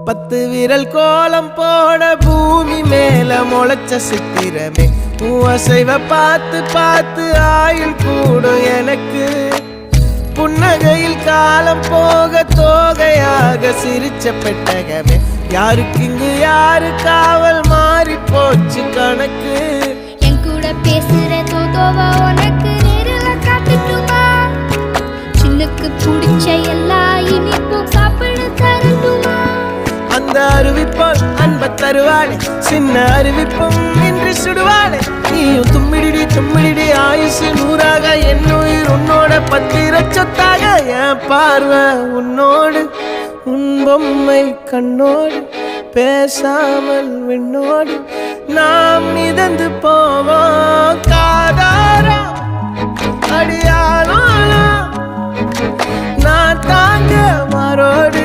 10 விரல் கோலம் போட பூமி மேல முளைச்ச சித்திரமே அசைவ பார்த்து பார்த்து ஆயுள் கூடும் எனக்கு புன்னகையில் காலம் போக தோகையாக சிரிச்ச பெட்டகமே யாருக்கு இங்கு யாரு காவல் மாறி போச்சு கணக்கு என் கூட பேசுற தோதோவா உனக்கு நேரில் காட்டுட்டுமா சின்னுக்கு பிடிச்ச எல்லா இனிப்பும் சாப்பிட தரட்டுமா அந்த அறிவிப்பால் அன்ப தருவாளே சின்ன அறிவிப்பும் இன்று சுடுவாளே நீயும் தும்மிடி தும்மிடி ஆயுசு 100ஆக என் உயிர் உன்னோட 10 லட்சத்தாக என் பார்வை உன்னோடு உன் பொம்மை கண்ணோடு பேசாமல் விண்ணோடு நாம் மிதந்து போவோம் காதாரா அடியாளோ நான் தாங்க மாறோடு